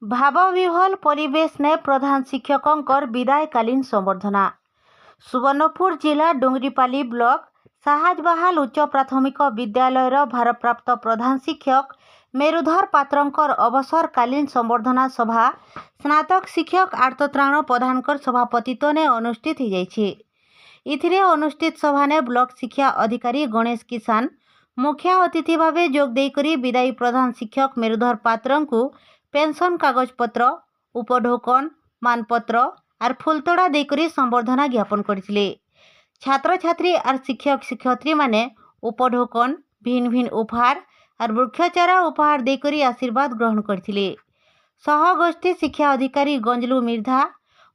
भावविह्वल परिवेश ने प्रधान शिक्षकों विदायकालीन संबर्धना। सुवर्णपुर जिला डुंगरीपाली ब्लॉक साहाजबहाल उच्च प्राथमिक विद्यालयर भारप्राप्त प्रधान शिक्षक मेरुधर पात्रंकर अवसरकालीन संबर्धना सभा स्नातक शिक्षक आर्तत्राण प्रधानकर सभापतित्व ने अनुष्ठित हो जाइए। इथिरे अनुष्ठित सभा ने ब्लॉक शिक्षा अधिकारी गणेश किसान मुख्य अतिथि भाव जोग देकरी विदायी प्रधान शिक्षक मेरुधर पात्र को पेंशन कागजपत्र उपढोकन मानपत्र आर फुलतोड़ा देकरी संबर्धना ज्ञापन करथिले। छात्र छात्री आर शिक्षक शिक्षयित्री माने उपढोकन भिन्न भिन्न उपहार आर वृक्षचारा उपहार देकरी आशीर्वाद ग्रहण करथिले। सहगोष्ठी शिक्षा अधिकारी गंजलू मिर्धा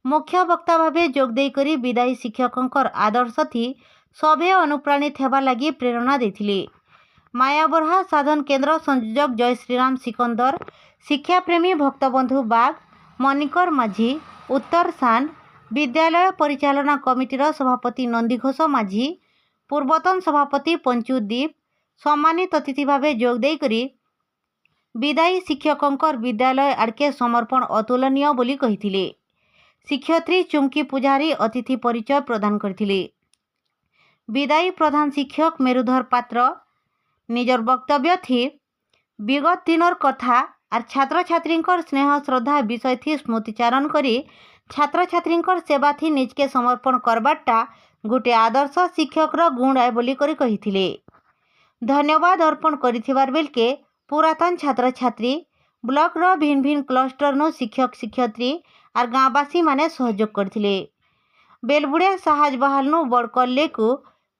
मुख्य वक्ता भावे जोग देकरी विदायी शिक्षकों आदर्श थी सभे अनुप्राणित हेबा लगी प्रेरणा देथिले। मायाबरहा साधन केंद्र संयोजक जय श्रीराम सिकंदर शिक्षाप्रेमी भक्तबंधु बाग मणिकर माझी उत्तर सान विद्यालय परिचालना कमिटीर सभापति नंदीघोष माझी पूर्वतन सभापति पंचुदीप सम्मानित अतिथि भावे जोग देकरी विदायी शिक्षकों विद्यालय आड़के समर्पण अतुलनीय बोली कहिथिले। शिक्षयित्री चुमकी पुजारी अतिथि परिचय प्रदान करथिले। विदायी प्रधान शिक्षक मेरुधर पात्र निजर वक्तव्य थी विगत दिनर कथा आर छात्र छात्री स्नेह श्रद्धा विषय थी स्मृतिचारण करी छात्र छात्री सेवा थी निजके समर्पण करबाटा गोटे आदर्श शिक्षक गुण आए बोली करी कहिथिले। धन्यवाद अर्पण करिथिबार बेलके पुरातन छात्र छात्री ब्लॉक रो भिन्न भिन्न क्लस्टर नो शिक्षक शिक्षयित्री आर गाँवासी माने सहयोग करथिले। बेलबुड़िया साहाजबहाल नु बड़कल्ले को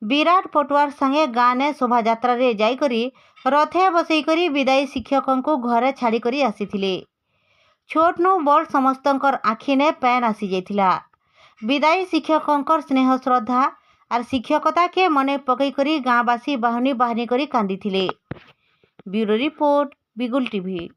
विराट पटुआर संगे गाँ ने शोभा यात्रा रे जाई करी रथे बसई करी विदायी शिक्षकों को घरे छाड़ी करी आसीथिले। छोट नु बड़ समस्तंकर आखि ने पैन आसी जाइथिला। विदायी शिक्षकों स्नेह श्रद्धा आर शिक्षकता के मने पकई करी गाँवासी बाहनी बाहनी करी कांदीथिले। ब्यूरो रिपोर्ट बिगुल टीवी।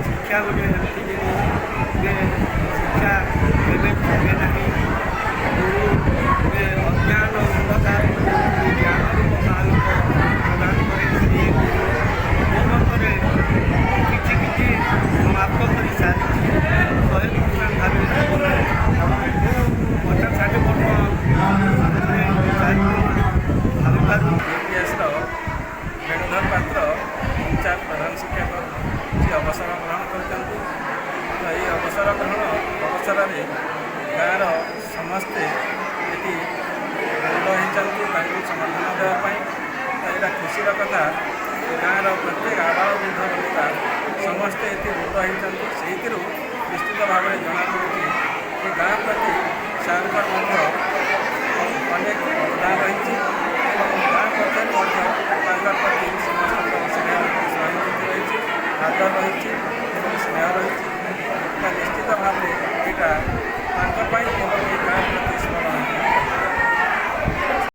शिक्षा गोटे एमती जिनिस शिक्षा केवे छाड़े ना गुरु अज्ञान अंधकार ज्ञान प्रदान करे मो मत कि समाप्त कर सारी 100% भाव 50-60 वर्ष मेरुधर पात्र इंचार्ज प्रधान शिक्षक जी अवसर ग्रहण कर अवसर ग्रहण अवसर में गाँव समस्ते ये होती समर्थन देवाई यहाँ खुशी कथा गाँव प्रत्येक आबाल वृद्ध बनिता समस्ते ये ऋण होती से निश्चित भाव में जमापड़ी कि गाँ प्रति सार अनेक अवदान रही गाँ प्रत्येक प्रति समस्त सहानुभूति रही आदर रही